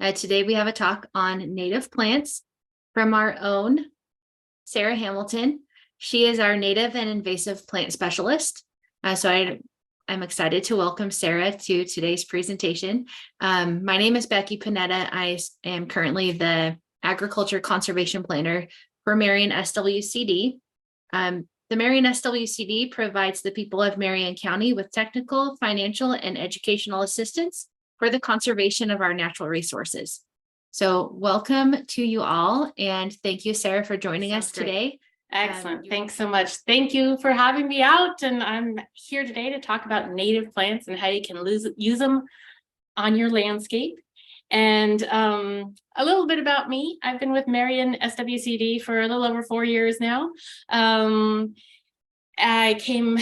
Today we have a talk on native plants from our own Sarah Hamilton. She is our native and invasive plant specialist. I'm excited to welcome Sarah to today's presentation. My name is Becky Panetta. I am currently the Agriculture Conservation Planner for Marion SWCD. The Marion SWCD provides the people of Marion County with technical, financial, and educational assistance for the conservation of our natural resources. So welcome to you all, and thank you, Sarah, for joining us today. Excellent. Thanks so much. Thank you for having me out. And I'm here today to talk about native plants and how you can use them on your landscape. And a little bit about me. I've been with Marion SWCD for a little over 4 years now. I came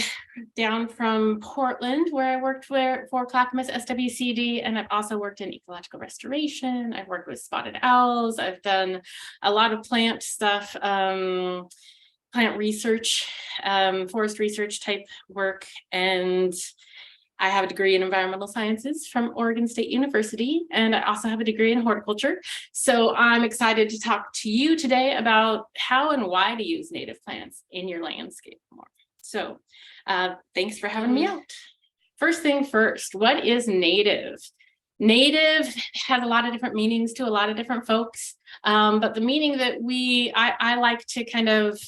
down from Portland, where I worked for Clackamas SWCD, and I've also worked in ecological restoration. I've worked with spotted owls. I've done a lot of plant stuff, plant research, forest research type work, and I have a degree in environmental sciences from Oregon State University, and I also have a degree in horticulture. So I'm excited to talk to you today about how and why to use native plants in your landscape more. So thanks for having me out. First thing first, what is native? Native has a lot of different meanings to a lot of different folks, but the meaning that I like to kind of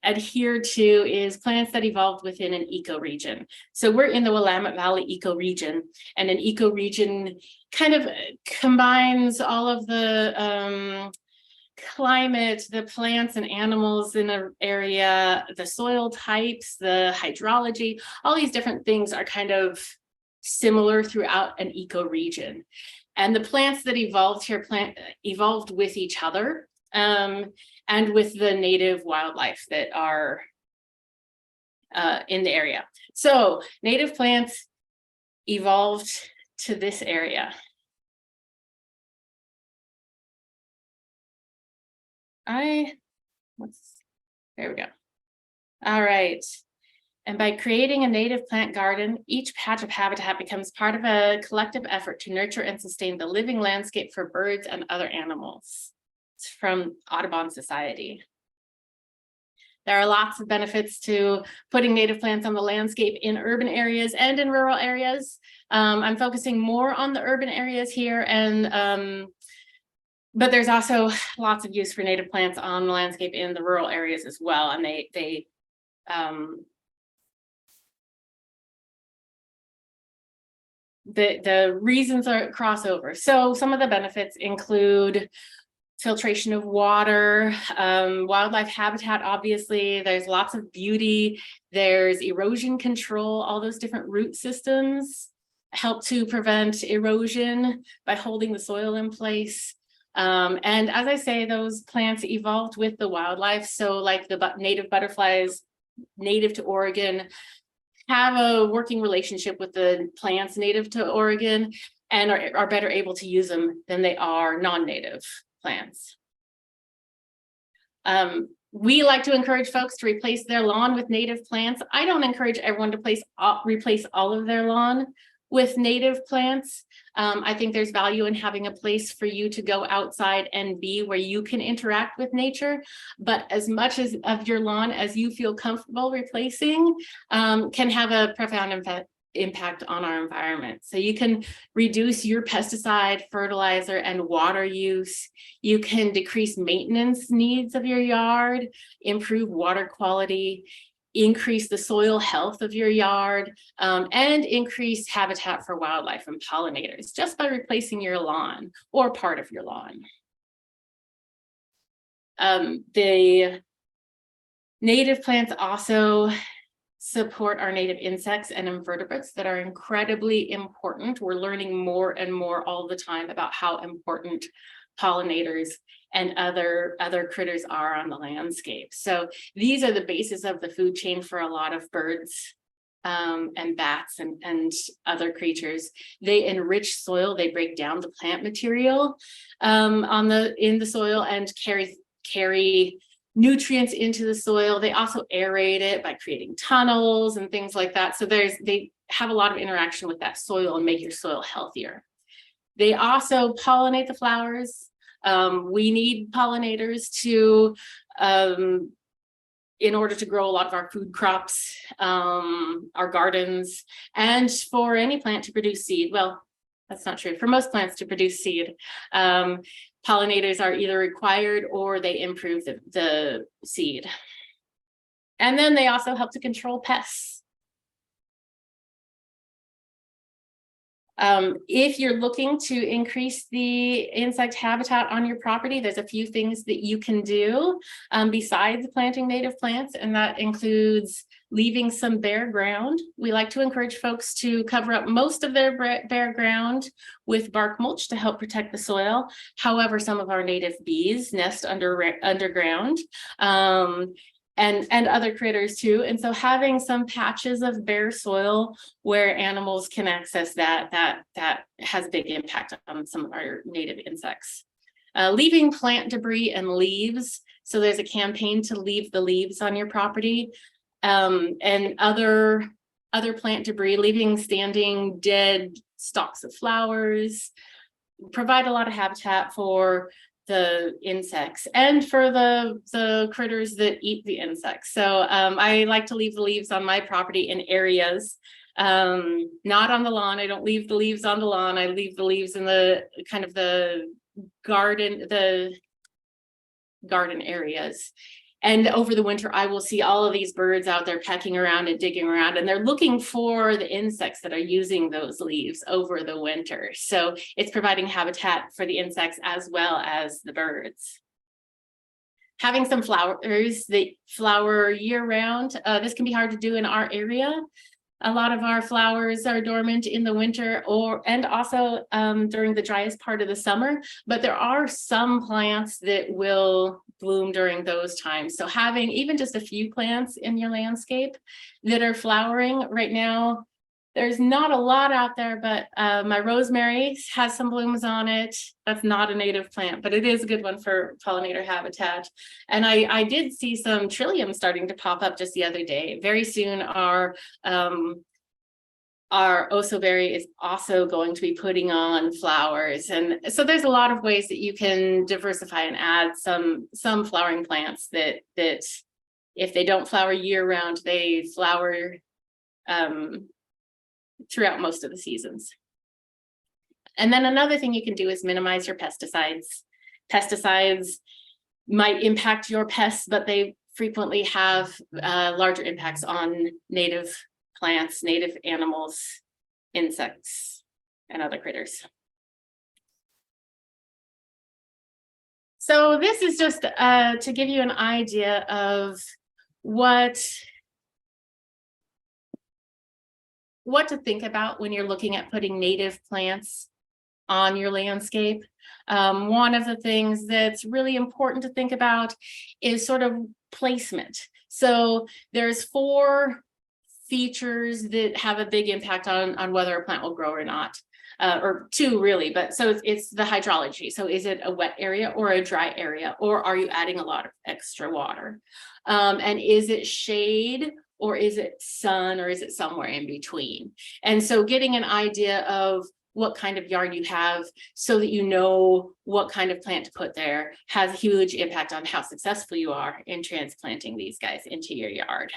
adhere to is plants that evolved within an ecoregion. So we're in the Willamette Valley ecoregion, and an ecoregion kind of combines all of the climate, the plants and animals in an area, the soil types, the hydrology, all these different things are kind of similar throughout an ecoregion. And the plants that evolved here evolved with each other. And with the native wildlife that are in the area. So native plants evolved to this area. There we go. All right. And by creating a native plant garden, each patch of habitat becomes part of a collective effort to nurture and sustain the living landscape for birds and other animals. It's from Audubon Society. There are lots of benefits to putting native plants on the landscape in urban areas and in rural areas. I'm focusing more on the urban areas here, but there's also lots of use for native plants on the landscape in the rural areas as well. And the reasons are crossover. So some of the benefits include filtration of water, wildlife habitat, obviously, there's lots of beauty, there's erosion control, all those different root systems help to prevent erosion by holding the soil in place. And as I say, those plants evolved with the wildlife. So like the native butterflies, native to Oregon, have a working relationship with the plants native to Oregon and are better able to use them than they are non-native plants. We like to encourage folks to replace their lawn with native plants. I don't encourage everyone to replace all of their lawn with native plants. I think there's value in having a place for you to go outside and be where you can interact with nature, but as much of your lawn as you feel comfortable replacing can have a profound impact on our environment. So you can reduce your pesticide, fertilizer, and water use. You can decrease maintenance needs of your yard, improve water quality, increase the soil health of your yard, and increase habitat for wildlife and pollinators just by replacing your lawn or part of your lawn. The native plants also support our native insects and invertebrates that are incredibly important. We're learning more and more all the time about how important pollinators and other critters are on the landscape. So these are the basis of the food chain for a lot of birds and bats and other creatures. They enrich soil, they break down the plant material in the soil and carry nutrients into the soil. They also aerate it by creating tunnels and things like that. So they have a lot of interaction with that soil and make your soil healthier. They also pollinate the flowers. We need pollinators to, in order to grow a lot of our food crops, our gardens, and for any plant to produce seed. Well, that's not true. For most plants to produce seed, pollinators are either required or they improve the seed. And then they also help to control pests. If you're looking to increase the insect habitat on your property, there's a few things that you can do besides planting native plants, and that includes leaving some bare ground. We like to encourage folks to cover up most of their bare ground with bark mulch to help protect the soil. However, some of our native bees nest underground. And other critters too. And so having some patches of bare soil where animals can access that has a big impact on some of our native insects. Leaving plant debris and leaves. So there's a campaign to leave the leaves on your property, and other plant debris, leaving standing dead stalks of flowers, provide a lot of habitat for the insects and for the critters that eat the insects. So I like to leave the leaves on my property in areas, not on the lawn. I don't leave the leaves on the lawn. I leave the leaves in the kind of the garden areas. And over the winter, I will see all of these birds out there pecking around and digging around, and they're looking for the insects that are using those leaves over the winter. So it's providing habitat for the insects as well as the birds. Having some flowers that flower year round. This can be hard to do in our area. A lot of our flowers are dormant in the winter and also during the driest part of the summer, but there are some plants that will bloom during those times. So having even just a few plants in your landscape that are flowering right now, there's not a lot out there, but my rosemary has some blooms on it. That's not a native plant, but it is a good one for pollinator habitat. And I did see some trillium starting to pop up just the other day. Very soon our ossoberry is also going to be putting on flowers. And so there's a lot of ways that you can diversify and add some flowering plants that if they don't flower year round, they flower throughout most of the seasons. And then another thing you can do is minimize your pesticides. Pesticides might impact your pests, but they frequently have larger impacts on native plants, native animals, insects, and other critters. So this is just to give you an idea of what to think about when you're looking at putting native plants on your landscape. One of the things that's really important to think about is sort of placement. So there's 4 features that have a big impact on whether a plant will grow or not, or 2 really, but so it's the hydrology. So is it a wet area or a dry area, or are you adding a lot of extra water? And is it shade, or is it sun, or is it somewhere in between? And so getting an idea of what kind of yard you have so that you know what kind of plant to put there has a huge impact on how successful you are in transplanting these guys into your yard.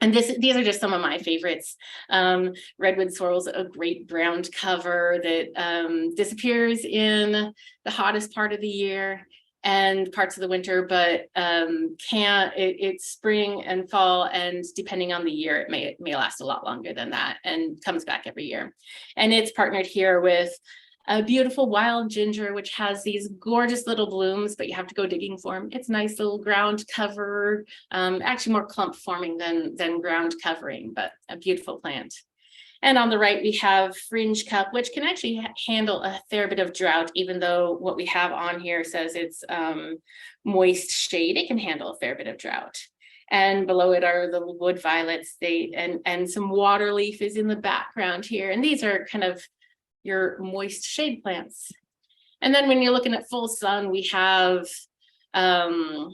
And these are just some of my favorites. Redwood sorrel's a great ground cover that disappears in the hottest part of the year and parts of the winter, but it's spring and fall, and depending on the year, it may last a lot longer than that and comes back every year. And it's partnered here with a beautiful wild ginger, which has these gorgeous little blooms, but you have to go digging for them. It's nice little ground cover, actually more clump forming than ground covering, but a beautiful plant. And on the right, we have fringe cup, which can actually handle a fair bit of drought, even though what we have on here says it's moist shade. It can handle a fair bit of drought. And below it are the wood violets. And some water leaf is in the background here. And these are kind of your moist shade plants. And then when you're looking at full sun, we have some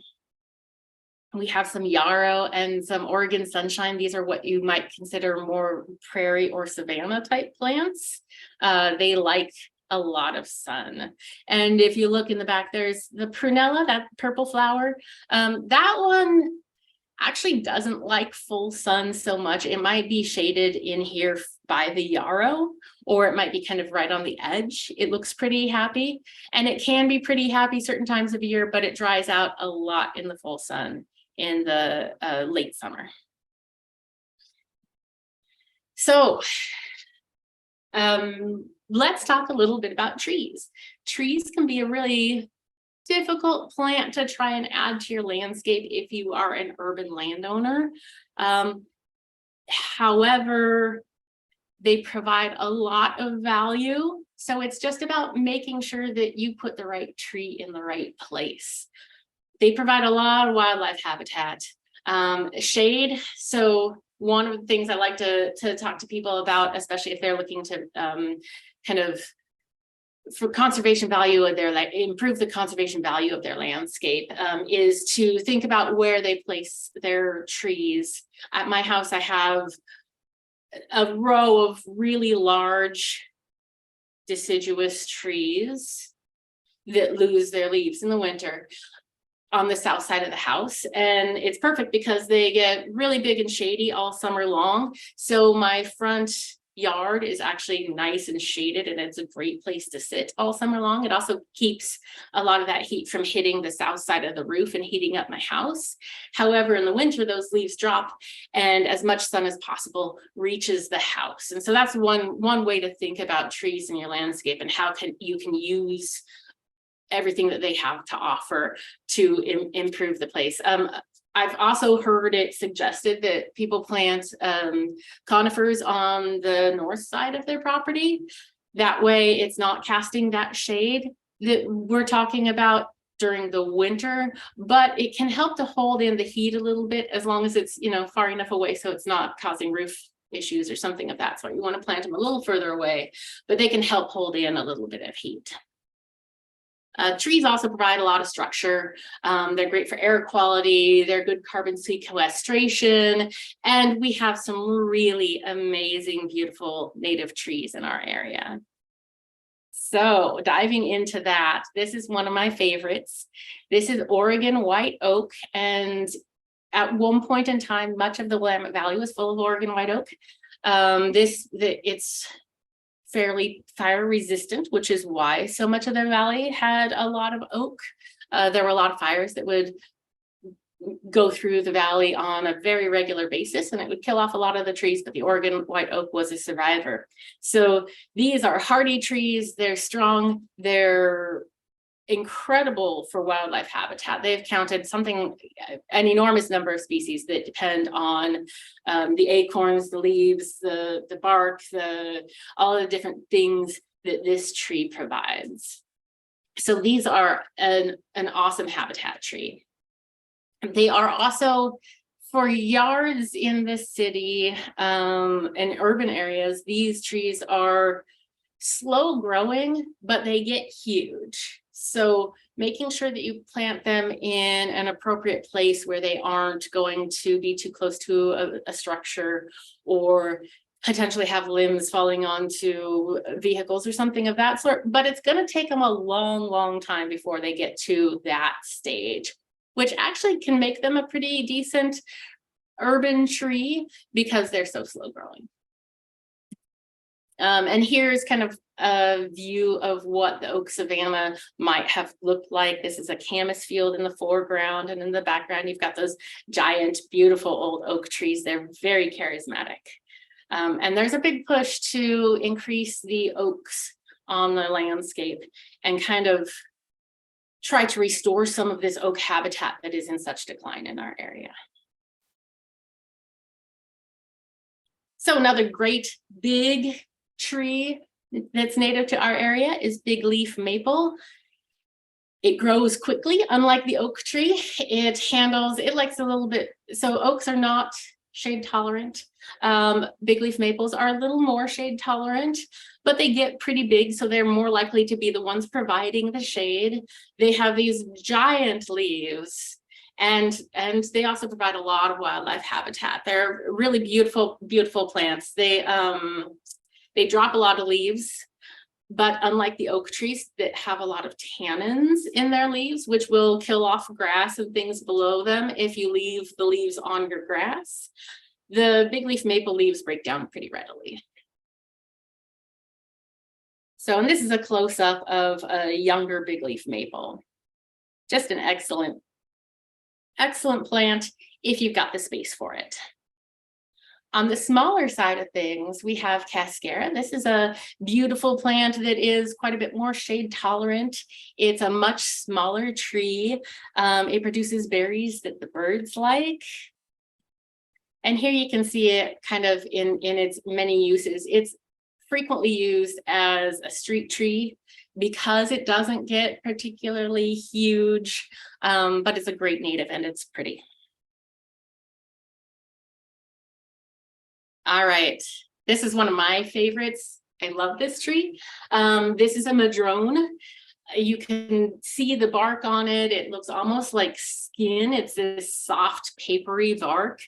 yarrow and some Oregon sunshine. These are what you might consider more prairie or savanna type plants. They like a lot of sun. And if you look in the back, there's the prunella, that purple flower. That one actually doesn't like full sun so much. It might be shaded in here by the yarrow, or it might be kind of right on the edge. It looks pretty happy, and it can be pretty happy certain times of year, but it dries out a lot in the full sun in the late summer. So let's talk a little bit about trees. Trees can be a really difficult plant to try and add to your landscape if you are an urban landowner. However, they provide a lot of value. So it's just about making sure that you put the right tree in the right place. They provide a lot of wildlife habitat, shade. So one of the things I like to talk to people about, especially if they're looking to kind of for conservation value of their, like, improve the conservation value of their landscape, is to think about where they place their trees. At my house, I have a row of really large deciduous trees that lose their leaves in the winter on the south side of the house. And it's perfect because they get really big and shady all summer long. So my front yard is actually nice and shaded, and it's a great place to sit all summer long. It also keeps a lot of that heat from hitting the south side of the roof and heating up my house. However, in the winter, those leaves drop, and as much sun as possible reaches the house. And so that's one way to think about trees in your landscape, and how you can use everything that they have to offer to improve the place. I've also heard it suggested that people plant conifers on the north side of their property. That way it's not casting that shade that we're talking about during the winter, but it can help to hold in the heat a little bit, as long as it's, you know, far enough away so it's not causing roof issues or something of that sort. You want to plant them a little further away, but they can help hold in a little bit of heat. Trees also provide a lot of structure. They're great for air quality. They're good carbon sequestration. And we have some really amazing, beautiful native trees in our area. So diving into that, this is one of my favorites. This is Oregon white oak. And at one point in time, much of the Willamette Valley was full of Oregon white oak. It's fairly fire resistant, which is why so much of the valley had a lot of oak. There were a lot of fires that would go through the valley on a very regular basis, and it would kill off a lot of the trees, but the Oregon white oak was a survivor. So these are hardy trees. They're strong. They're incredible for wildlife habitat. They've counted an enormous number of species that depend on the acorns, the leaves, the bark, all of the different things that this tree provides. So these are an awesome habitat tree. They are also, for yards in the city and urban areas, these trees are slow growing, but they get huge. So making sure that you plant them in an appropriate place where they aren't going to be too close to a structure, or potentially have limbs falling onto vehicles or something of that sort. But it's going to take them a long, long time before they get to that stage, which actually can make them a pretty decent urban tree because they're so slow growing. And here's kind of a view of what the oak savanna might have looked like. This is a camas field in the foreground, and in the background, you've got those giant, beautiful old oak trees. They're very charismatic. And there's a big push to increase the oaks on the landscape and kind of try to restore some of this oak habitat that is in such decline in our area. So another great big tree that's native to our area is big leaf maple. It grows quickly, unlike the oak tree. It likes a little bit, so oaks are not shade tolerant. Big leaf maples are a little more shade tolerant, but they get pretty big, so they're more likely to be the ones providing the shade. They have these giant leaves, and they also provide a lot of wildlife habitat. They're really beautiful, beautiful plants. They drop a lot of leaves, But unlike the oak trees that have a lot of tannins in their leaves, which will kill off grass and things below them if you leave the leaves on your grass, the big leaf maple leaves break down pretty readily. So, and this is a close-up of a younger big leaf maple. Just an excellent plant if you've got the space for it. On the smaller side of things, we have cascara. This is a beautiful plant that is quite a bit more shade tolerant. It's a much smaller tree. It produces berries that the birds like. And here you can see it kind of in its many uses. It's frequently used as a street tree because it doesn't get particularly huge, but it's a great native and it's pretty. All right, this is one of my favorites. I love this tree. This is a madrone. You can see the bark on it. It looks almost like skin. It's this soft, papery bark.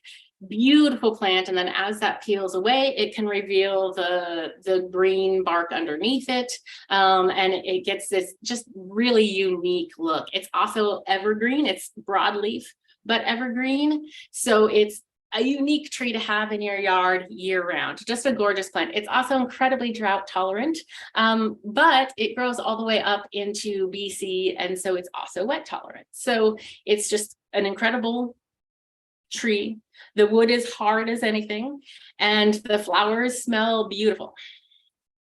Beautiful plant. And then as that peels away, it can reveal the green bark underneath it. And it gets this just really unique look. It's also evergreen. It's broadleaf, but evergreen. So it's a unique tree to have in your yard year round. Just a gorgeous plant. It's also incredibly drought tolerant, but it grows all the way up into BC. And so it's also wet tolerant. So it's just an incredible tree. The wood is hard as anything and the flowers smell beautiful.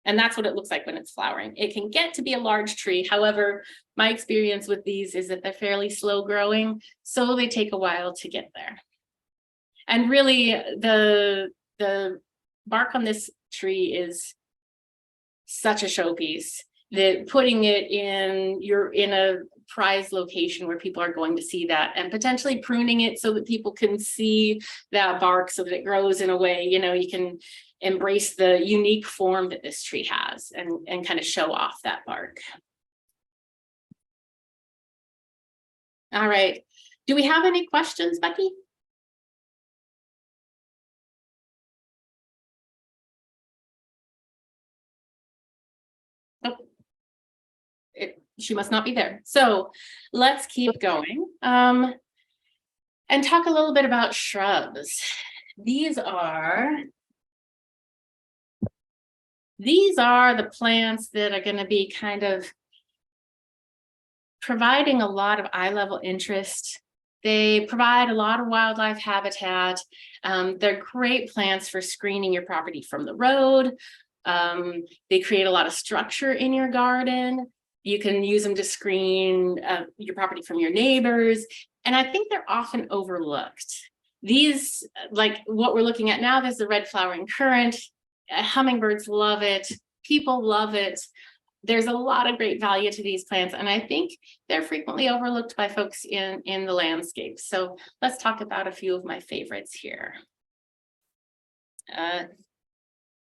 And that's what it looks like when it's flowering. It can get to be a large tree. However, my experience with these is that they're fairly slow growing, so they take a while to get there. And really, the bark on this tree is such a showpiece that putting it in a prized location where people are going to see that, and potentially pruning it so that people can see that bark so that it grows in a way, you know, you can embrace the unique form that this tree has and kind of show off that bark. All right. Do we have any questions, Becky? Oh, she must not be there. So let's keep going and talk a little bit about shrubs. These are the plants that are going to be kind of providing a lot of eye-level interest. They provide a lot of wildlife habitat. They're great plants for screening your property from the road. They create a lot of structure in your garden. You can use them to screen your property from your neighbors. And I think they're often overlooked. These, like what we're looking at now, there's the red flowering currant. Hummingbirds love it. People love it. There's a lot of great value to these plants. And I think they're frequently overlooked by folks in the landscape. So let's talk about a few of my favorites here.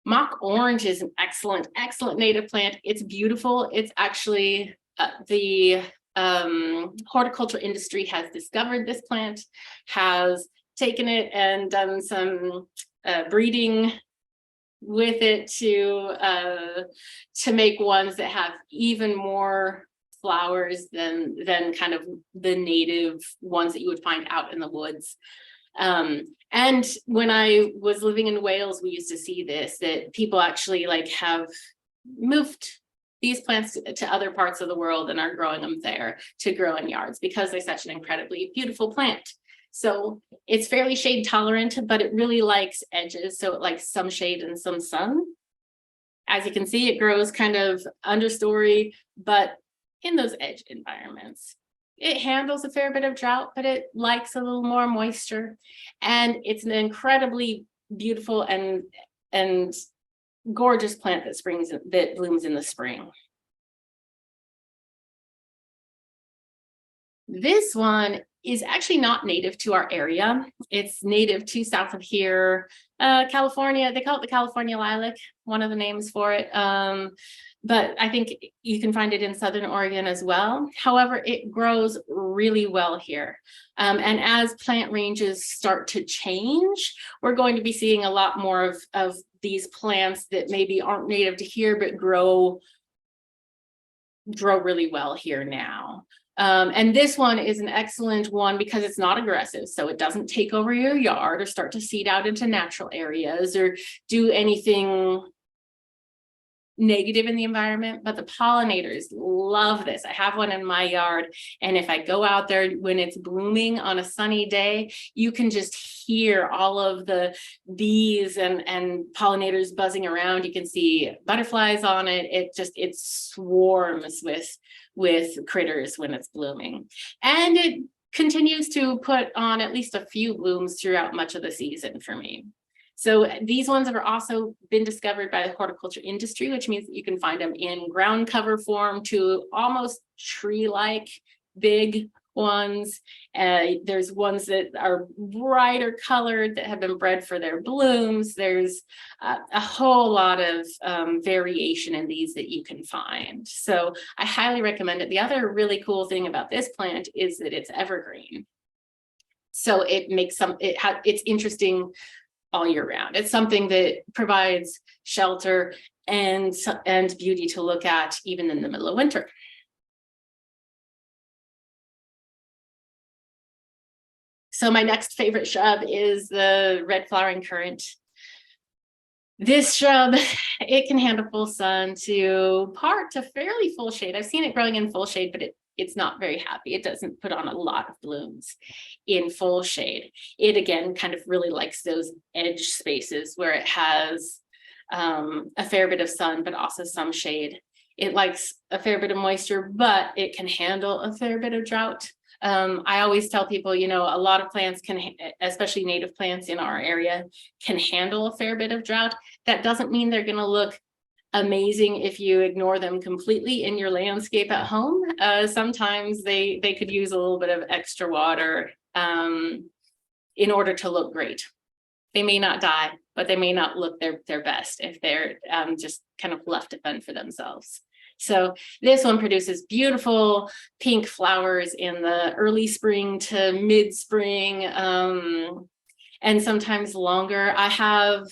Mock orange is an excellent native plant. It's beautiful. It's actually the horticulture industry has discovered this plant, has taken it and done some breeding with it to make ones that have even more flowers than kind of the native ones that you would find out in the woods. And when I was living in Wales, we used to see this, that people actually like have moved these plants to other parts of the world and are growing them there to grow in yards because they're such an incredibly beautiful plant. So it's fairly shade tolerant, but it really likes edges. So it likes some shade and some sun. As you can see, it grows kind of understory, but in those edge environments. It handles a fair bit of drought, but it likes a little more moisture. And it's an incredibly beautiful and gorgeous plant that blooms in the spring. This one is actually not native to our area. It's native to south of here, California. They call it the California lilac, one of the names for it. But I think you can find it in Southern Oregon as well. However, it grows really well here. And as plant ranges start to change, we're going to be seeing a lot more of these plants that maybe aren't native to here, but grow grow really well here now. And this one is an excellent one because it's not aggressive. So it doesn't take over your yard or start to seed out into natural areas or do anything negative in the environment, but the pollinators love this. I have one in my yard, and if I go out there when it's blooming on a sunny day, you can just hear all of the bees and pollinators buzzing around. You can see butterflies on it. It swarms with critters when it's blooming, and it continues to put on at least a few blooms throughout much of the season for me. So these ones have also been discovered by the horticulture industry, which means that you can find them in ground cover form to almost tree-like big ones. There's ones that are brighter colored that have been bred for their blooms. There's a whole lot of variation in these that you can find. So I highly recommend it. The other really cool thing about this plant is that it's evergreen. So it makes it's interesting all year round. It's something that provides shelter and beauty to look at even in the middle of winter. So my next favorite shrub is the red flowering currant. This shrub, it can handle full sun to part to fairly full shade. I've seen it growing in full shade, but it's not very happy. It doesn't put on a lot of blooms in full shade. It again kind of really likes those edge spaces where it has a fair bit of sun, but also some shade. It likes a fair bit of moisture, but it can handle a fair bit of drought. I always tell people, you know, a lot of plants can, especially native plants in our area, can handle a fair bit of drought. That doesn't mean they're going to look amazing if you ignore them completely in your landscape at home. Sometimes they could use a little bit of extra water in order to look great. They may not die, but they may not look their best if they're just kind of left to fend for themselves. So this one produces beautiful pink flowers in the early spring to mid-spring, and sometimes longer. I have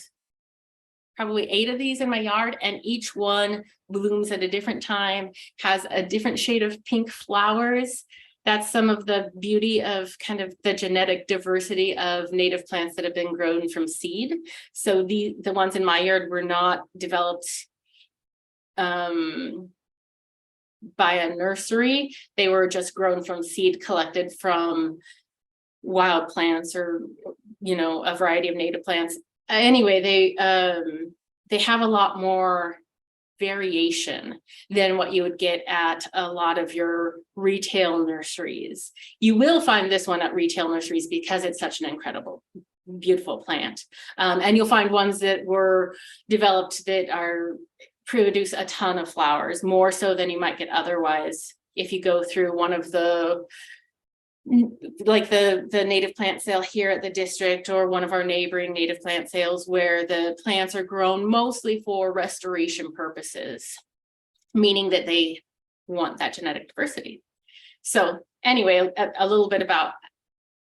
probably 8 of these in my yard, and each one blooms at a different time, has a different shade of pink flowers. That's some of the beauty of kind of the genetic diversity of native plants that have been grown from seed. So the ones in my yard were not developed by a nursery. They were just grown from seed collected from wild plants or, you know, a variety of native plants. Anyway, they have a lot more variation than what you would get at a lot of your retail nurseries. You will find this one at retail nurseries because it's such an incredible, beautiful plant. And you'll find ones that were developed that produce a ton of flowers, more so than you might get otherwise if you go through one of the, like the native plant sale here at the district or one of our neighboring native plant sales where the plants are grown mostly for restoration purposes, meaning that they want that genetic diversity. So anyway, a little bit about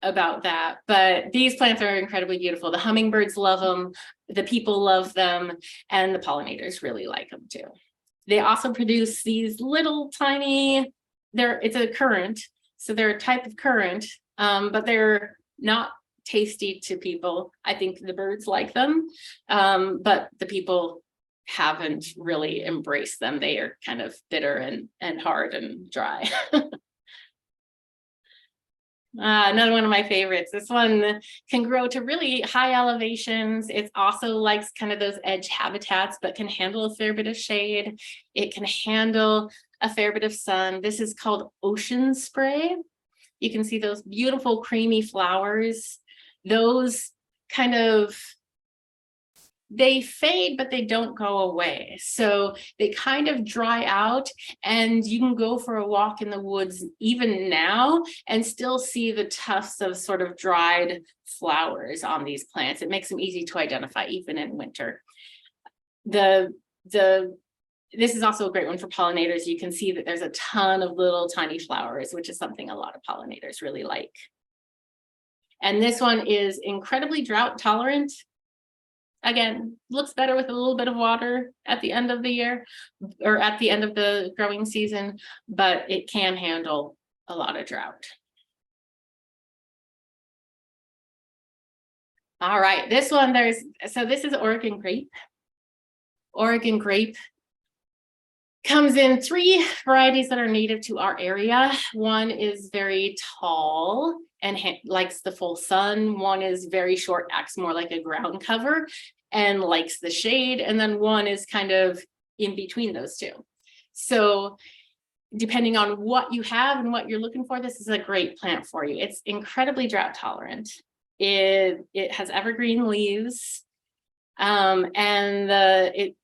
that, but these plants are incredibly beautiful. The hummingbirds love them, the people love them, and the pollinators really like them too. They also produce these little tiny, it's a currant, so they're a type of currant, but they're not tasty to people. I think the birds like them, but the people haven't really embraced them. They are kind of bitter and hard and dry. Another one of my favorites. This one can grow to really high elevations. It also likes kind of those edge habitats, but can handle a fair bit of shade. It can handle a fair bit of sun. This is called ocean spray. You can see those beautiful creamy flowers. Those kind of, they fade, but they don't go away. So they kind of dry out, and you can go for a walk in the woods even now and still see the tufts of sort of dried flowers on these plants. It makes them easy to identify even in winter. This is also a great one for pollinators. You can see that there's a ton of little tiny flowers, which is something a lot of pollinators really like. And this one is incredibly drought tolerant. Again, looks better with a little bit of water at the end of the year or at the end of the growing season, but it can handle a lot of drought. All right, this one this is Oregon grape. Oregon grape comes in 3 varieties that are native to our area. One is very tall and likes the full sun. One is very short, acts more like a ground cover and likes the shade. And then one is kind of in between those two. So depending on what you have and what you're looking for, this is a great plant for you. It's incredibly drought tolerant. It has evergreen leaves. And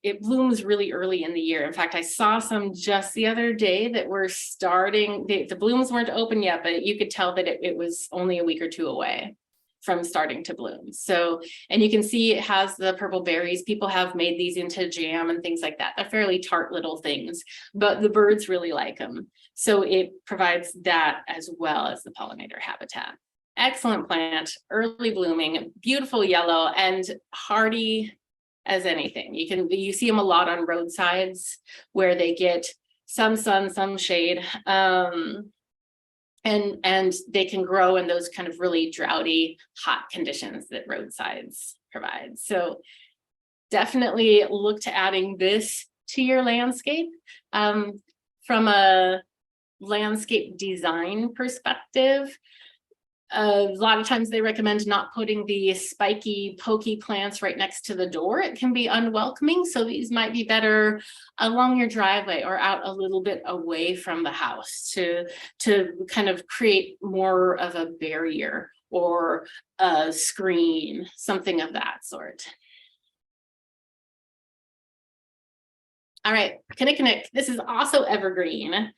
it blooms really early in the year. In fact, I saw some just the other day that were starting, the blooms weren't open yet, but you could tell that it was only a week or 2 away from starting to bloom. So, and you can see it has the purple berries. People have made these into jam and things like that. They're fairly tart little things, but the birds really like them. So it provides that as well as the pollinator habitat. Excellent plant, early blooming, beautiful yellow, and hardy as anything. You see them a lot on roadsides where they get some sun, some shade, and they can grow in those kind of really droughty, hot conditions that roadsides provide. So definitely look to adding this to your landscape. From a landscape design perspective, a lot of times they recommend not putting the spiky, pokey plants right next to the door. It can be unwelcoming. So these might be better along your driveway or out a little bit away from the house to kind of create more of a barrier or a screen, something of that sort. All right, Kinnikinnick. This is also evergreen.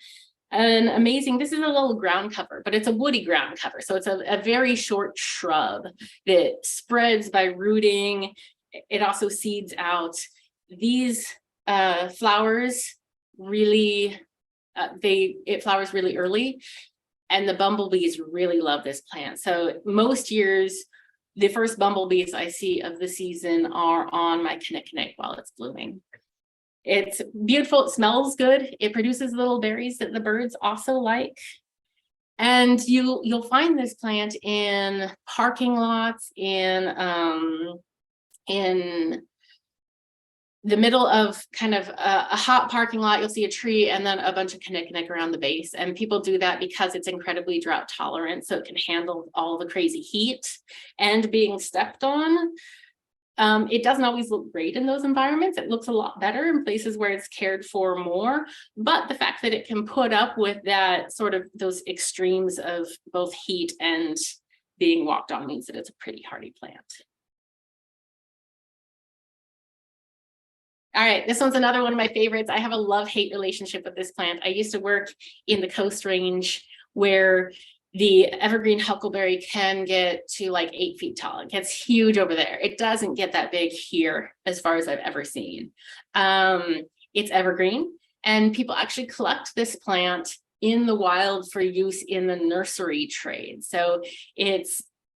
An amazing, this is a little ground cover, but it's a woody ground cover. So it's a very short shrub that spreads by rooting. It also seeds out. These flowers really, it flowers really early, and the bumblebees really love this plant. So most years, the first bumblebees I see of the season are on my Kinnikinnick while it's blooming. It's beautiful, it smells good, it produces little berries that the birds also like. And you'll find this plant in parking lots, in the middle of kind of a hot parking lot. You'll see a tree and then a bunch of Kinnikinnick around the base. And people do that because it's incredibly drought tolerant, so it can handle all the crazy heat and being stepped on. It doesn't always look great in those environments. It looks a lot better in places where it's cared for more, but the fact that it can put up with that sort of those extremes of both heat and being walked on means that it's a pretty hardy plant. All right, this one's another one of my favorites. I have a love-hate relationship with this plant. I used to work in the Coast Range where the evergreen huckleberry can get to like 8 feet tall. It gets huge over there. It doesn't get that big here as far as I've ever seen. It's evergreen, and people actually collect this plant in the wild for use in the nursery trade. So it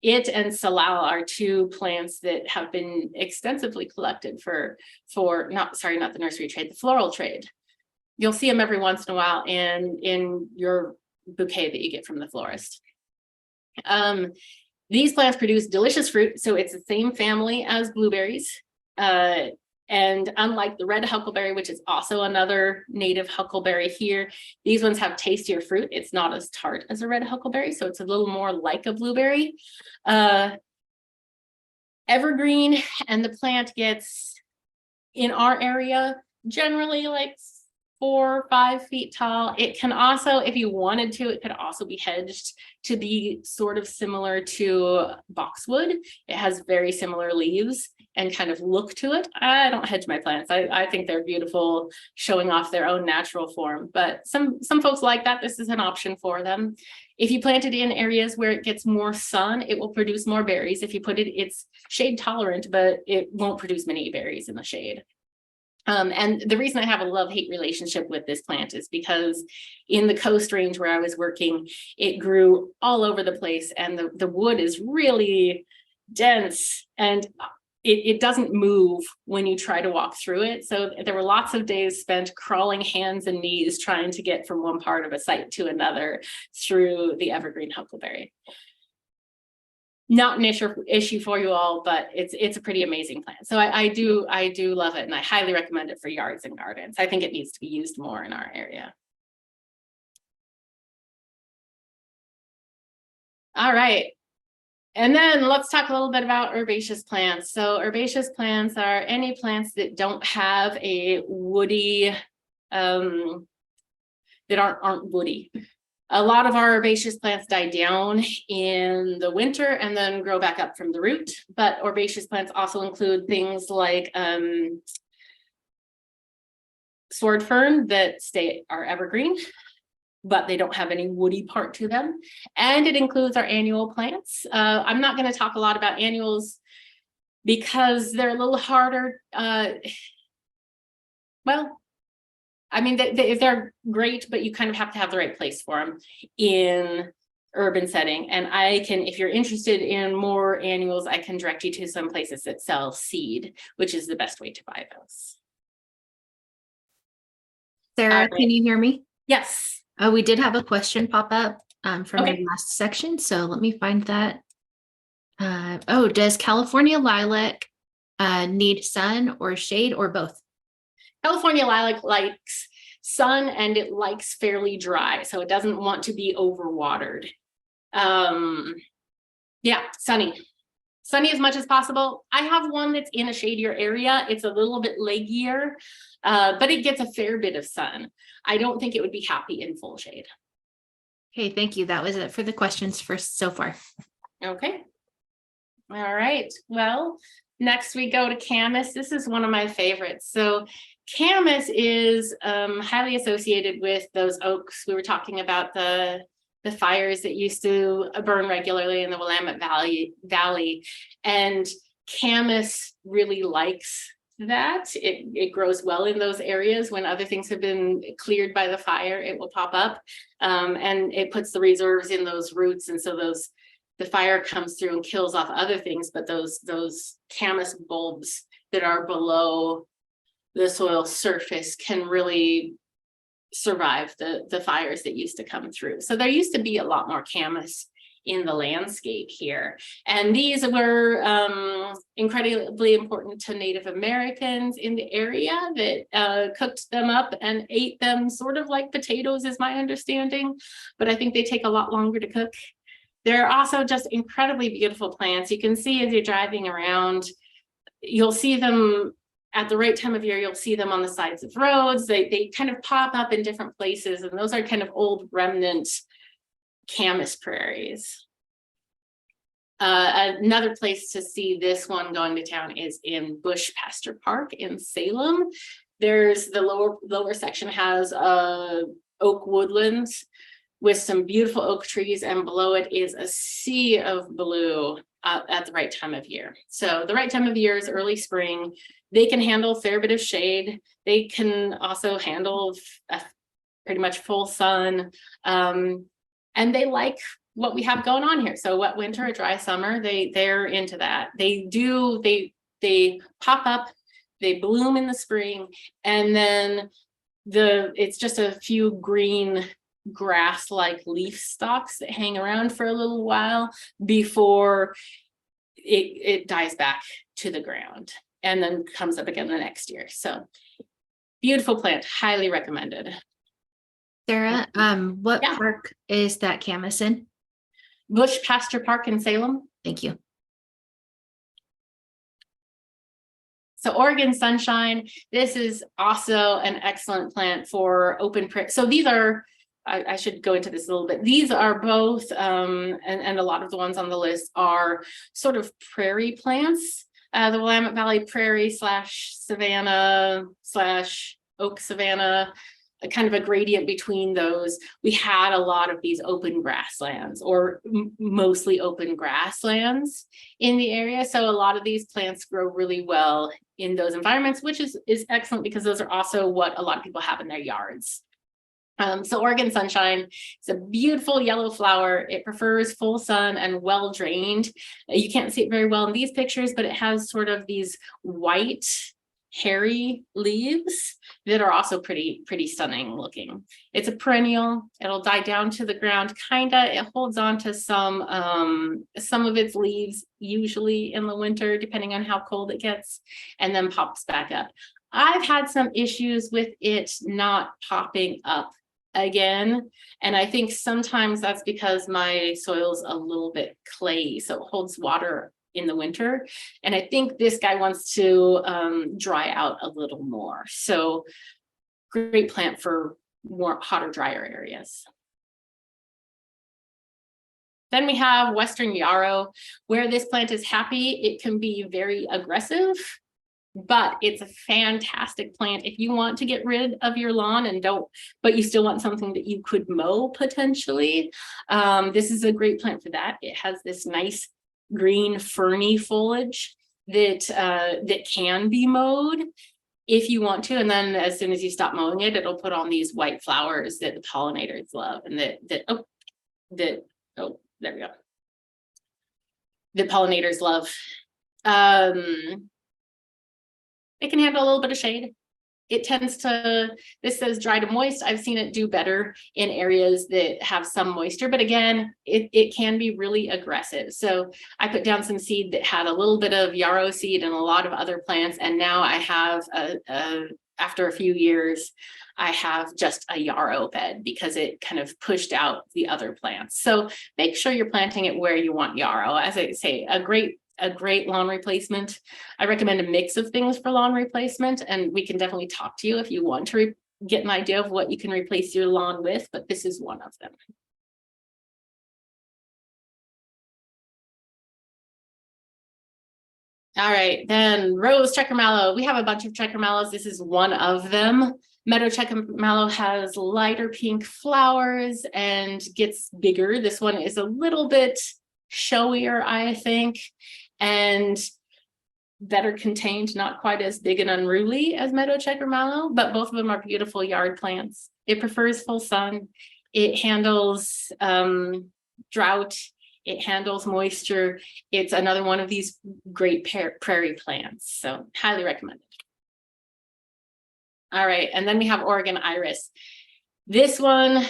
and salal are 2 plants that have been extensively collected for not the nursery trade, the floral trade. You'll see them every once in a while in your bouquet that you get from the florist. These plants produce delicious fruit, so it's the same family as blueberries. And unlike the red huckleberry, which is also another native huckleberry here, these ones have tastier fruit. It's not as tart as a red huckleberry, so it's a little more like a blueberry. Evergreen, and the plant gets, in our area, generally like 4 or 5 feet tall. It can also, if you wanted to, it could also be hedged to be sort of similar to boxwood. It has very similar leaves and kind of look to it. I don't hedge my plants. I think they're beautiful, showing off their own natural form, but some folks like that. This is an option for them. If you plant it in areas where it gets more sun, it will produce more berries. If you put it, it's shade tolerant, but it won't produce many berries in the shade. And the reason I have a love-hate relationship with this plant is because in the Coast Range where I was working, it grew all over the place, and the wood is really dense, and it doesn't move when you try to walk through it. So there were lots of days spent crawling hands and knees trying to get from one part of a site to another through the evergreen huckleberry. Not an issue for you all, but it's a pretty amazing plant. So I do love it, and I highly recommend it for yards and gardens. I think it needs to be used more in our area. All right. And then let's talk a little bit about herbaceous plants. So herbaceous plants are any plants that don't have a woody, that aren't woody. A lot of our herbaceous plants die down in the winter and then grow back up from the root. But herbaceous plants also include things like sword fern that are evergreen, but they don't have any woody part to them. And it includes our annual plants. I'm not going to talk a lot about annuals because they're a little harder. Well, I mean, they're great, but you kind of have to have the right place for them in urban setting. And I can, if you're interested in more annuals, I can direct you to some places that sell seed, which is the best way to buy those. Sarah, can you hear me? Yes. We did have a question pop up from Okay. our last section, so let me find that. Does California lilac need sun or shade or both? California lilac likes sun and it likes fairly dry, so it doesn't want to be overwatered. Yeah, sunny as much as possible. I have one that's in a shadier area. It's a little bit leggier, but it gets a fair bit of sun. I don't think it would be happy in full shade. Okay, thank you. That was it for the questions for so far. Okay. All right. Well, next we go to camas. This is one of my favorites. So camas is highly associated with those oaks. We were talking about the fires that used to burn regularly in the Willamette Valley. And camas really likes that. It grows well in those areas. When other things have been cleared by the fire, it will pop up, and it puts the reserves in those roots. And so the fire comes through and kills off other things, but those camas bulbs that are below the soil surface can really survive the fires that used to come through. So there used to be a lot more camas in the landscape here. And these were incredibly important to Native Americans in the area that cooked them up and ate them sort of like potatoes is my understanding, but I think they take a lot longer to cook. They're also just incredibly beautiful plants. You can see as you're driving around, you'll see them at the right time of year, you'll see them on the sides of roads. They kind of pop up in different places, and those are kind of old remnant camas prairies. Another place to see this one going to town is in Bush Pasture Park in Salem. There's the lower section has oak woodlands with some beautiful oak trees, and below it is a sea of blue at the right time of year. So the right time of year is early spring. They can handle a fair bit of shade. They can also handle pretty much full sun. And they like what we have going on here. So wet winter, a dry summer, they're into that. They pop up, they bloom in the spring, and then it's just a few green grass-like leaf stalks that hang around for a little while before it dies back to the ground and then comes up again the next year. So beautiful plant, highly recommended. Sarah, what park is that camas in? Bush Pasture Park in Salem. Thank you. So Oregon Sunshine, this is also an excellent plant for open prairie. So these are, I should go into this a little bit. These are both, and a lot of the ones on the list are sort of prairie plants. The Willamette Valley prairie / savanna / oak savanna, kind of a gradient between those. We had a lot of these open grasslands, or mostly open grasslands in the area. So a lot of these plants grow really well in those environments, which is excellent because those are also what a lot of people have in their yards. So Oregon Sunshine is a beautiful yellow flower. It prefers full sun and well drained. You can't see it very well in these pictures, but it has sort of these white, hairy leaves that are also pretty stunning looking. It's a perennial. It'll die down to the ground, kinda. It holds on to some of its leaves, usually in the winter, depending on how cold it gets, and then pops back up. I've had some issues with it not popping up again, and I think sometimes that's because my soil's a little bit clayey, so it holds water in the winter, and I think this guy wants to dry out a little more. So great plant for more hotter, drier areas. Then we have Western Yarrow. Where this plant is happy, it can be very aggressive, but it's a fantastic plant if you want to get rid of your lawn and but you still want something that you could mow potentially. This is a great plant for that. It has this nice green ferny foliage that can be mowed if you want to, and then as soon as you stop mowing it, it'll put on these white flowers that the pollinators love, and there we go. The pollinators love. It can handle a little bit of shade. It tends to, this says dry to moist. I've seen it do better in areas that have some moisture, but again, it can be really aggressive. So I put down some seed that had a little bit of yarrow seed and a lot of other plants, and now I have after a few years, I have just a yarrow bed because it kind of pushed out the other plants. So make sure you're planting it where you want yarrow. As I say, a great lawn replacement. I recommend a mix of things for lawn replacement, and we can definitely talk to you if you want to get an idea of what you can replace your lawn with, but this is one of them. All right, then rose checker mallow. We have a bunch of checker mallows. This is one of them. Meadow checker mallow has lighter pink flowers and gets bigger. This one is a little bit showier, I think, and better contained, not quite as big and unruly as meadow checker mallow, but both of them are beautiful yard plants. It prefers full sun. It handles drought. It handles moisture. It's another one of these great prairie plants, so highly recommended. All right, and then we have Oregon iris. This one,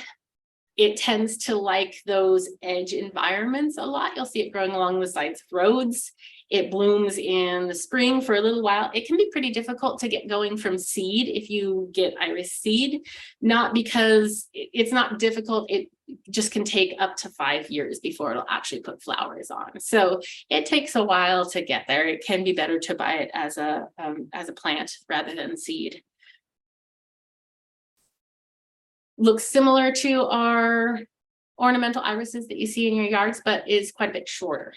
it tends to like those edge environments a lot. You'll see it growing along the sides of roads. It blooms in the spring for a little while. It can be pretty difficult to get going from seed if you get iris seed, not because it's not difficult. It just can take up to 5 years before it'll actually put flowers on. So it takes a while to get there. It can be better to buy it as a plant rather than seed. Looks similar to our ornamental irises that you see in your yards, but is quite a bit shorter.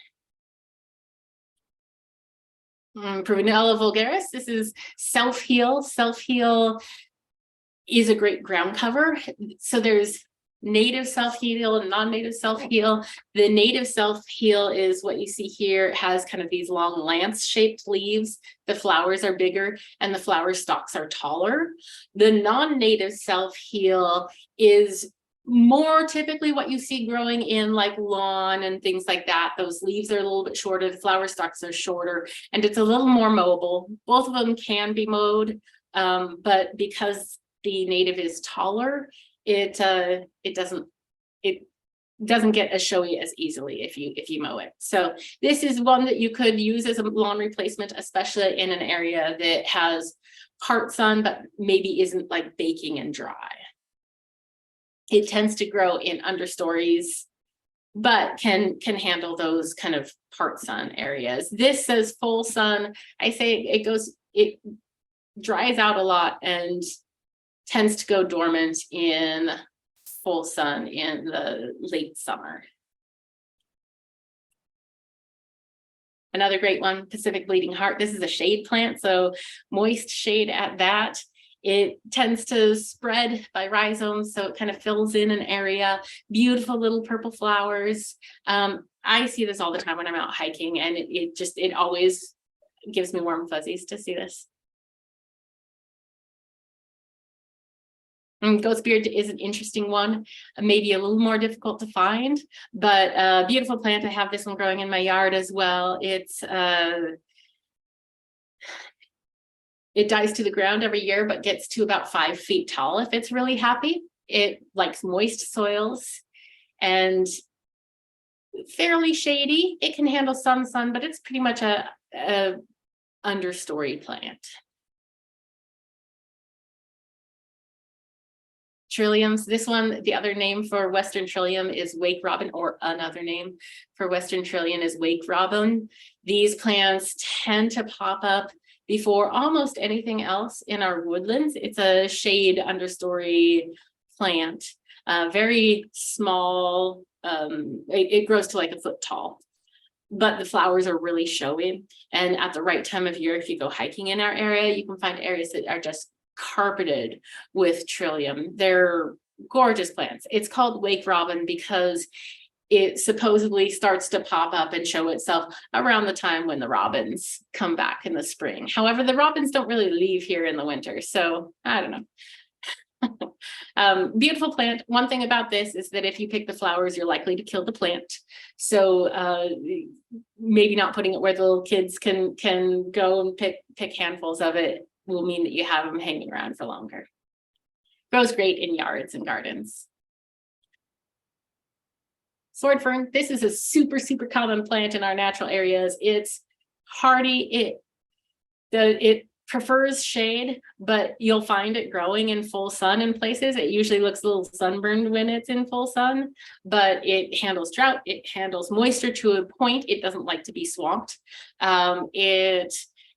Prunella vulgaris, this is self-heal. Self-heal is a great ground cover. So there's native self-heal and non-native self-heal. The native self-heal is what you see here. It has kind of these long lance-shaped leaves. The flowers are bigger and the flower stalks are taller. The non-native self-heal is more typically what you see growing in like lawn and things like that. Those leaves are a little bit shorter, the flower stalks are shorter, and it's a little more mowable. Both of them can be mowed, but because the native is taller, it doesn't get as showy as easily if you mow it. So this is one that you could use as a lawn replacement, especially in an area that has part sun but maybe isn't like baking and dry. It tends to grow in understories, but can handle those kind of part sun areas. This says full sun. I say it dries out a lot and tends to go dormant in full sun in the late summer. Another great one, Pacific Bleeding Heart. This is a shade plant, so moist shade at that. It tends to spread by rhizomes, so it kind of fills in an area. Beautiful little purple flowers. I see this all the time when I'm out hiking, and it always gives me warm fuzzies to see this. Ghost beard is an interesting one, maybe a little more difficult to find, but a beautiful plant. I have this one growing in my yard as well. It dies to the ground every year, but gets to about 5 feet tall if it's really happy. It likes moist soils and fairly shady. It can handle some sun, but it's pretty much a understory plant. Trilliums, this one, the other name for Western Trillium is wake robin, or another name for Western Trillium is wake robin. These plants tend to pop up before almost anything else in our woodlands. It's a shade understory plant, very small. It grows to like a foot tall, but the flowers are really showy. And at the right time of year, if you go hiking in our area, you can find areas that are just carpeted with trillium. They're gorgeous plants. It's called wake robin because it supposedly starts to pop up and show itself around the time when the robins come back in the spring. However, the robins don't really leave here in the winter, so I don't know. Beautiful plant. One thing about this is that if you pick the flowers, you're likely to kill the plant. So maybe not putting it where the little kids can go and pick handfuls of it will mean that you have them hanging around for longer. Grows great in yards and gardens. Sword fern, this is a super common plant in our natural areas. It's hardy, it prefers shade, but you'll find it growing in full sun in places. It usually looks a little sunburned when it's in full sun, but it handles drought, it handles moisture to a point. It doesn't like to be swamped. It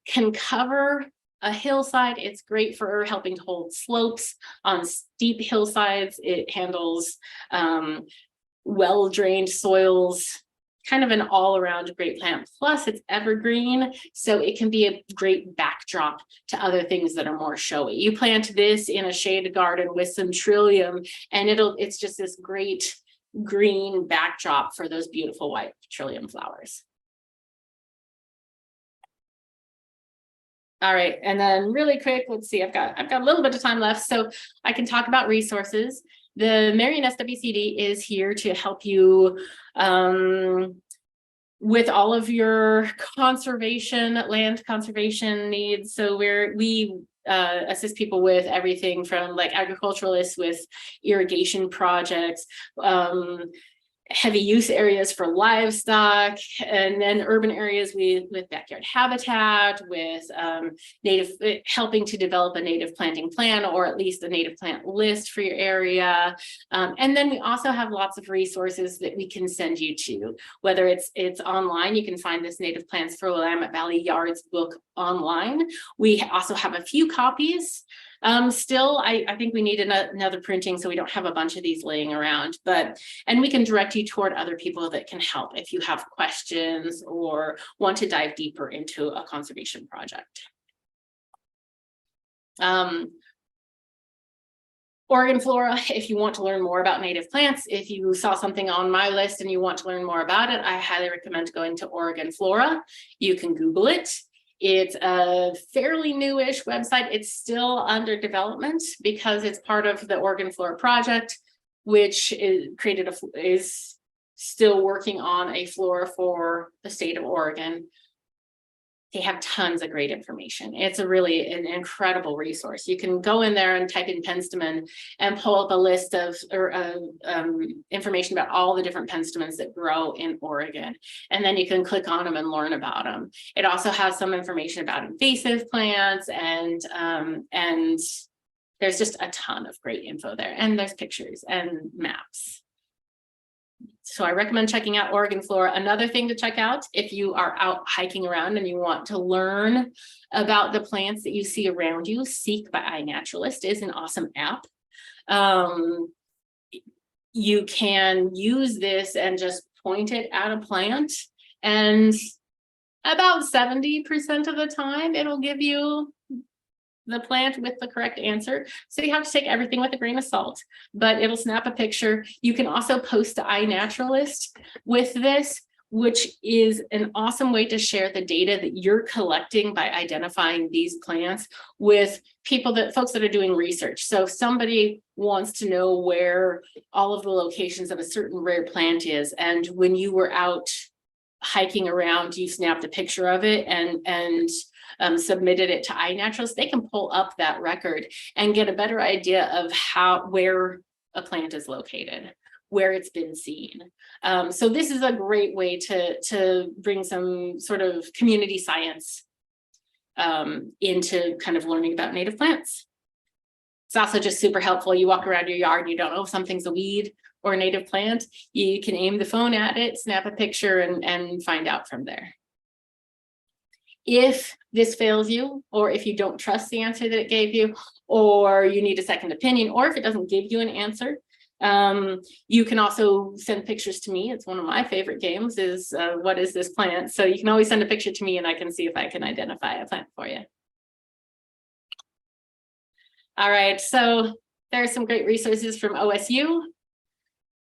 can cover a hillside. It's great for helping to hold slopes on steep hillsides. It handles well-drained soils, kind of an all-around great plant. Plus it's evergreen, so it can be a great backdrop to other things that are more showy. You plant this in a shaded garden with some trillium and it's just this great green backdrop for those beautiful white trillium flowers. All right, and then really quick, let's see, I've got a little bit of time left, so I can talk about resources. The Marion SWCD is here to help you with all of your land conservation needs. So we assist people with everything from like agriculturalists with irrigation projects, heavy use areas for livestock, and then urban areas with backyard habitat, with helping to develop a native planting plan or at least a native plant list for your area. And then we also have lots of resources that we can send you to, whether it's online. You can find this Native Plants for Willamette Valley Yards book online. We also have a few copies. Still, I think we need another printing so we don't have a bunch of these laying around, and we can direct you toward other people that can help if you have questions or want to dive deeper into a conservation project. Oregon Flora, if you want to learn more about native plants, if you saw something on my list and you want to learn more about it, I highly recommend going to Oregon Flora. You can Google it. It's a fairly newish website. It's still under development because it's part of the Oregon Flora project, which is still working on a flora for the state of Oregon. They have tons of great information. It's really an incredible resource. You can go in there and type in penstemon and pull up a list of information about all the different penstemons that grow in Oregon. And then you can click on them and learn about them. It also has some information about invasive plants and there's just a ton of great info there. And there's pictures and maps. So I recommend checking out Oregon Flora. Another thing to check out if you are out hiking around and you want to learn about the plants that you see around you, Seek by iNaturalist is an awesome app. You can use this and just point it at a plant, and about 70% of the time it'll give you the plant with the correct answer. So you have to take everything with a grain of salt, but it'll snap a picture. You can also post to iNaturalist with this which is an awesome way to share the data that you're collecting by identifying these plants with folks that are doing research. So if somebody wants to know where all of the locations of a certain rare plant is, and when you were out hiking around, you snapped a picture of it and submitted it to iNaturalist, they can pull up that record and get a better idea of where a plant is located, where it's been seen. So this is a great way to bring some sort of community science into kind of learning about native plants. It's also just super helpful. You walk around your yard, you don't know if something's a weed or a native plant, you can aim the phone at it, snap a picture, and find out from there. If this fails you, or if you don't trust the answer that it gave you, or you need a second opinion, or if it doesn't give you an answer, you can also send pictures to me. It's one of my favorite games is what is this plant? So you can always send a picture to me and I can see if I can identify a plant for you. All right, so there are some great resources from OSU.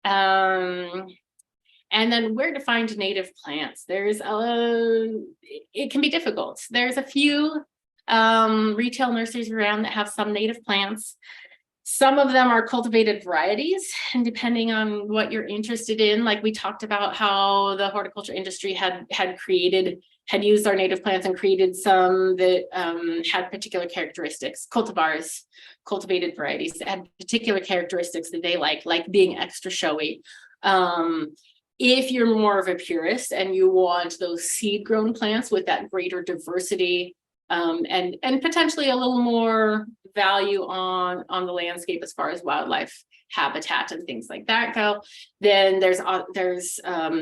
And then where to find native plants. It can be difficult. There's a few retail nurseries around that have some native plants. Some of them are cultivated varieties, and depending on what you're interested in, like we talked about how the horticulture industry had used our native plants and created some that had particular characteristics, cultivars, cultivated varieties that had particular characteristics that they like being extra showy. If you're more of a purist and you want those seed grown plants with that greater diversity and potentially a little more value on the landscape as far as wildlife habitat and things like that go, then there's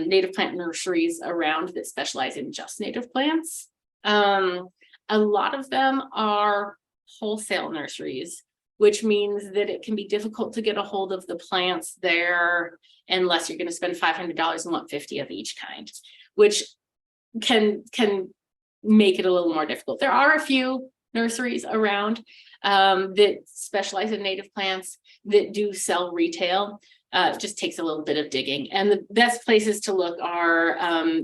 native plant nurseries around that specialize in just native plants. A lot of them are wholesale nurseries, which means that it can be difficult to get a hold of the plants there unless you're going to spend $500 and want 50 of each kind, which can make it a little more difficult. There are a few nurseries around that specialize in native plants that do sell retail. It just takes a little bit of digging. And the best places to look are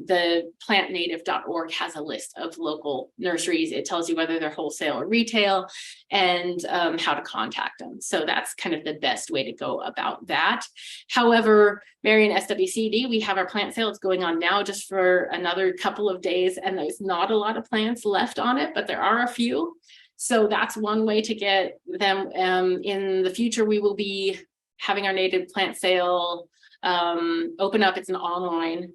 the plantnative.org has a list of local nurseries. It tells you whether they're wholesale or retail and how to contact them. So that's kind of the best way to go about that. However, Marion SWCD, we have our plant sale. It's going on now just for another couple of days, and there's not a lot of plants left on it, but there are a few. So that's one way to get them. In the future, we will be having our native plant sale open up. It's an online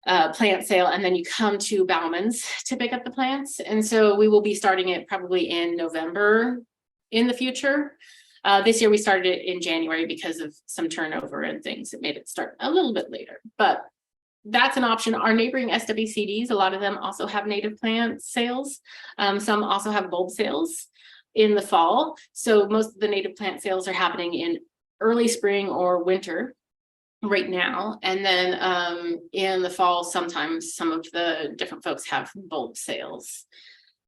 plant sale, and then you come to Bauman's to pick up the plants. And so we will be starting it probably in November in the future. This year we started it in January because of some turnover and things. It made it start a little bit later, but that's an option. Our neighboring SWCDs, a lot of them also have native plant sales. Some also have bulb sales in the fall. So most of the native plant sales are happening in early spring or winter right now. And then in the fall, sometimes some of the different folks have bulb sales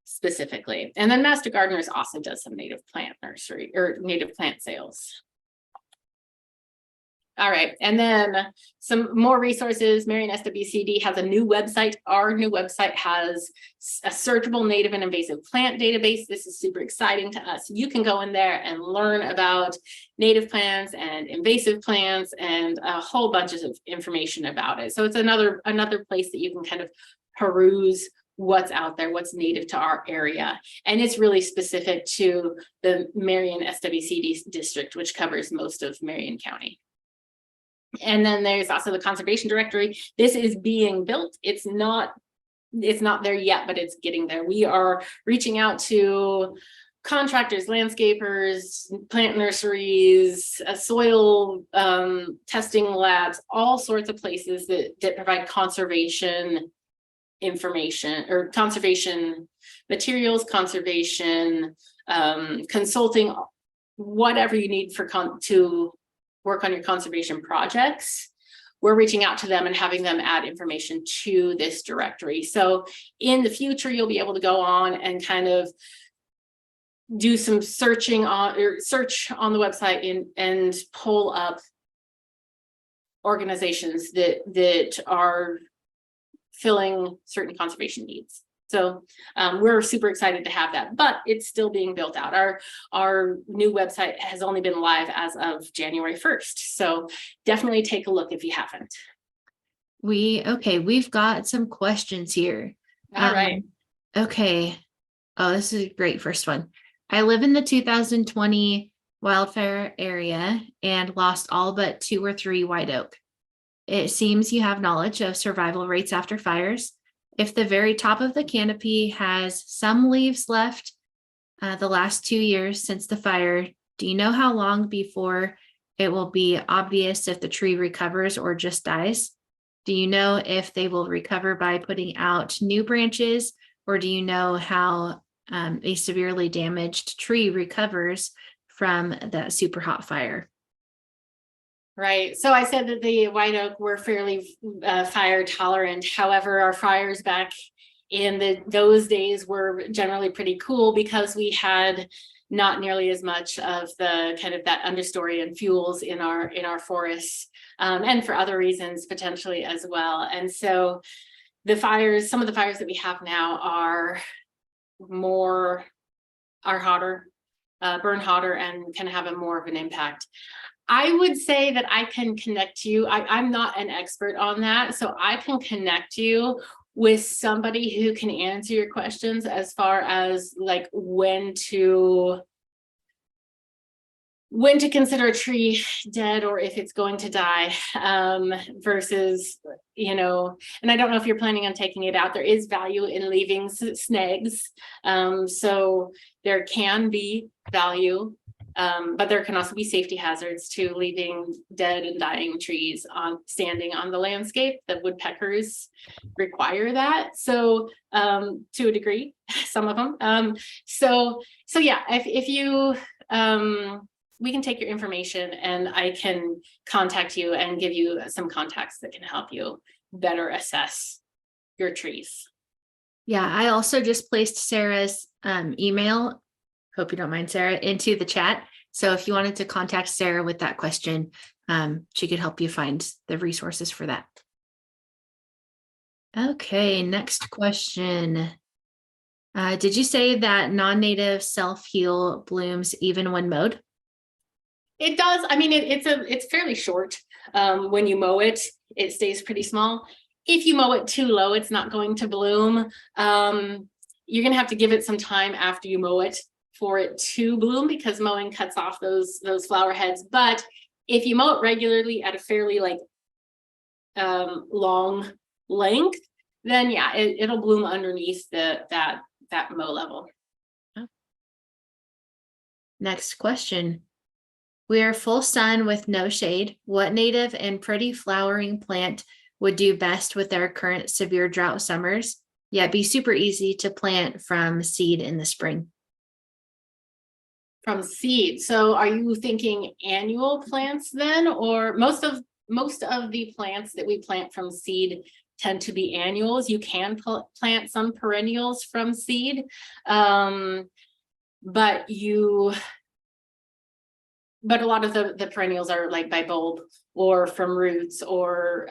specifically. And then Master Gardeners also does some native plant nursery or native plant sales. All right, and then some more resources. Marion SWCD has a new website. Our new website has a searchable native and invasive plant database. This is super exciting to us. You can go in there and learn about native plants and invasive plants and a whole bunch of information about it. So it's another place that you can kind of peruse what's out there, what's native to our area. And it's really specific to the Marion SWCD district, which covers most of Marion County. And then there's also the conservation directory. This is being built. It's not there yet, but it's getting there. We are reaching out to contractors, landscapers, plant nurseries, soil testing labs, all sorts of places that provide conservation information or conservation materials, conservation consulting, whatever you need to work on your conservation projects. We're reaching out to them and having them add information to this directory. So in the future, you'll be able to go on and kind of do some searching on or search on the website and pull up organizations that are filling certain conservation needs. So we're super excited to have that, but it's still being built out. Our new website has only been live as of January 1st. So definitely take a look if you haven't. We've got some questions here. All right. Okay. Oh, this is a great first one. I live in the 2020 wildfire area and lost all but 2 or 3 white oak. It seems you have knowledge of survival rates after fires. If the very top of the canopy has some leaves left the last 2 years since the fire, do you know how long before it will be obvious if the tree recovers or just dies? Do you know if they will recover by putting out new branches, or do you know how a severely damaged tree recovers from that super hot fire? Right. So I said that the white oak were fairly fire tolerant. However, our fires back in those days were generally pretty cool because we had not nearly as much of the kind of that understory and fuels in our forests, and for other reasons potentially as well. And so some of the fires that we have now are hotter, burn hotter, and can have more of an impact. I would say that I can connect you. I'm not an expert on that, so I can connect you with somebody who can answer your questions as far as like when to consider a tree dead or if it's going to die, versus, and I don't know if you're planning on taking it out. There is value in leaving snags. So there can be value. But there can also be safety hazards to leaving dead and dying trees standing on the landscape. The woodpeckers require that. So to a degree, some of them. So yeah, if you, we can take your information and I can contact you and give you some contacts that can help you better assess your trees. Yeah, I also just placed Sarah's email. Hope you don't mind, Sarah, into the chat. So if you wanted to contact Sarah with that question, she could help you find the resources for that. Okay, next question. Did you say that non-native self-heal blooms even when mowed? It does. I mean, it's fairly short. When you mow it, it stays pretty small. If you mow it too low, it's not going to bloom. You're going to have to give it some time after you mow it for it to bloom, because mowing cuts off those flower heads. But if you mow it regularly at a fairly long length, then yeah, it'll bloom underneath that mow level. Next question. We are full sun with no shade. What native and pretty flowering plant would do best with our current severe drought summers, yet be super easy to plant from seed in the spring? From seed. So are you thinking annual plants then, or most of the plants that we plant from seed tend to be annuals? You can plant some perennials from seed, but a lot of the perennials are like by bulb or from roots, or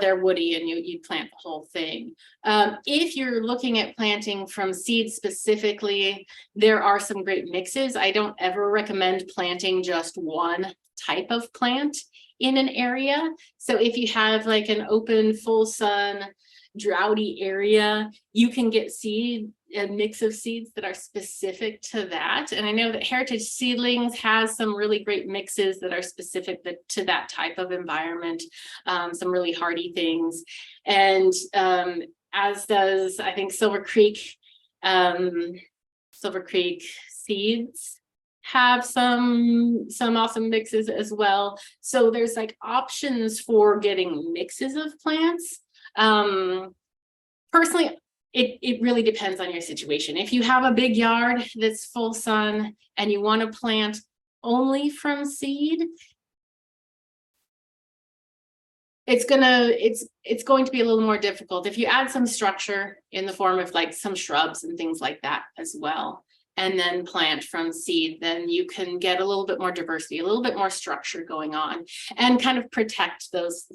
they're woody and you plant the whole thing. If you're looking at planting from seed specifically, there are some great mixes. I don't ever recommend planting just one type of plant in an area. So if you have like an open, full sun, droughty area, you can get a mix of seeds that are specific to that. And I know that Heritage Seedlings has some really great mixes that are specific to that type of environment, some really hardy things. And as does, I think, Silver Creek Seeds have some awesome mixes as well. So there's like options for getting mixes of plants. Personally, it really depends on your situation. If you have a big yard that's full sun and you want to plant only from seed, it's going to be a little more difficult. If you add some structure in the form of like some shrubs and things like that as well, and then plant from seed, then you can get a little bit more diversity, a little bit more structure going on, and kind of protect those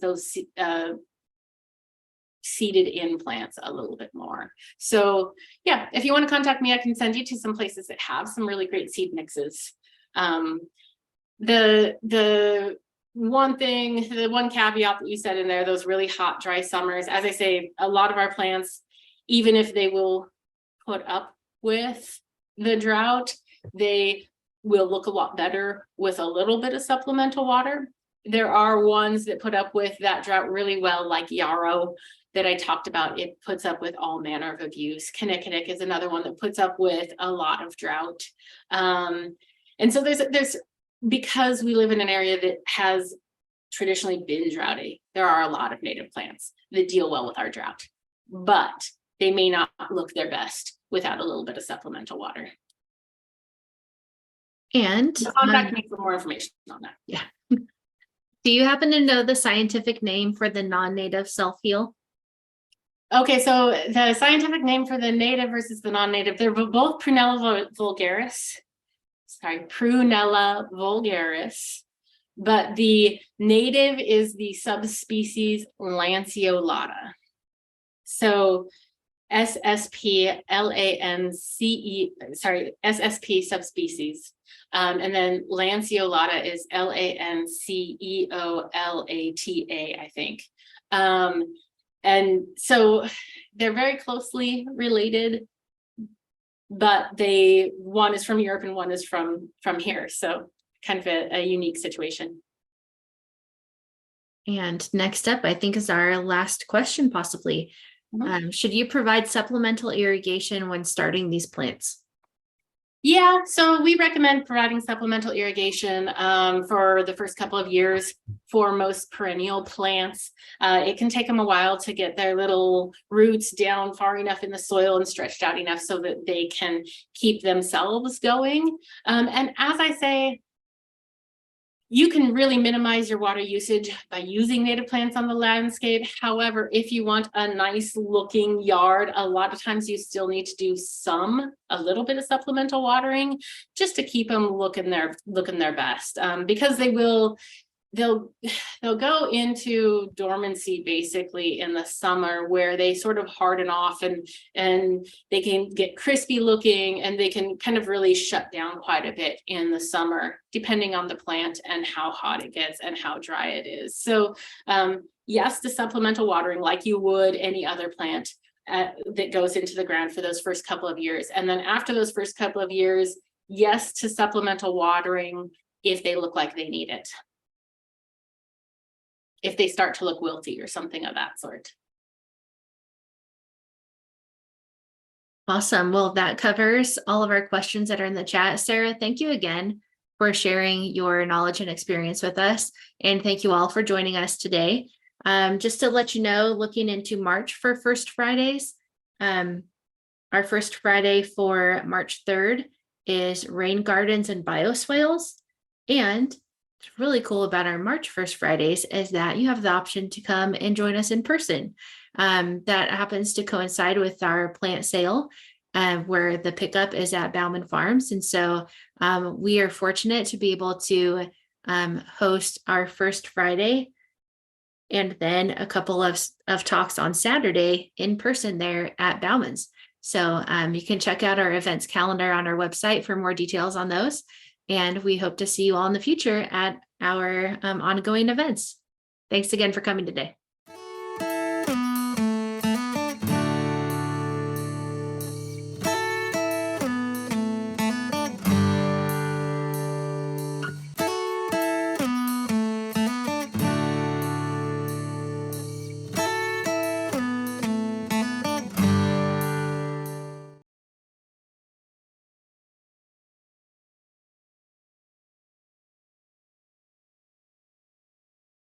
seeded in plants a little bit more. So yeah, if you want to contact me, I can send you to some places that have some really great seed mixes. The one caveat that you said in there, those really hot, dry summers, as I say, a lot of our plants, even if they will put up with the drought, they will look a lot better with a little bit of supplemental water. There are ones that put up with that drought really well, like yarrow that I talked about. It puts up with all manner of abuse. Kinnikinnick is another one that puts up with a lot of drought. And so there's because we live in an area that has traditionally been droughty, there are a lot of native plants that deal well with our drought, but they may not look their best without a little bit of supplemental water. And So contact me for more information on that. Yeah. Do you happen to know the scientific name for the non-native self-heal? Okay, so the scientific name for the native versus the non-native, they're both Prunella vulgaris. Sorry, Prunella vulgaris. But the native is the subspecies Lanceolata. So SSP subspecies. And then Lanceolata is Lanceolata, I think. And so they're very closely related, but one is from Europe and one is from here. So kind of a unique situation. And next up, I think, is our last question, possibly. Should you provide supplemental irrigation when starting these plants? Yeah, so we recommend providing supplemental irrigation for the first couple of years for most perennial plants. It can take them a while to get their little roots down far enough in the soil and stretched out enough so that they can keep themselves going. And as I say, you can really minimize your water usage by using native plants on the landscape. However, if you want a nice looking yard, a lot of times you still need to do a little bit of supplemental watering just to keep them looking their best, because they'll go into dormancy basically in the summer, where they sort of harden off and they can get crispy looking, and they can kind of really shut down quite a bit in the summer, depending on the plant and how hot it gets and how dry it is. So yes, the supplemental watering like you would any other plant that goes into the ground for those first couple of years. And then after those first couple of years, yes to supplemental watering if they look like they need it. If they start to look wilty or something of that sort. Awesome. Well, that covers all of our questions that are in the chat. Sarah, thank you again for sharing your knowledge and experience with us. And thank you all for joining us today. Just to let you know, looking into March for First Fridays, our first Friday for March 3rd is Rain Gardens and Bioswales. And what's really cool about our March 1st Fridays is that you have the option to come and join us in person. That happens to coincide with our plant sale, where the pickup is at Bauman Farms. And so we are fortunate to be able to host our first Friday and then a couple of talks on Saturday in person there at Bauman's. So you can check out our events calendar on our website for more details on those. And we hope to see you all in the future at our ongoing events. Thanks again for coming today.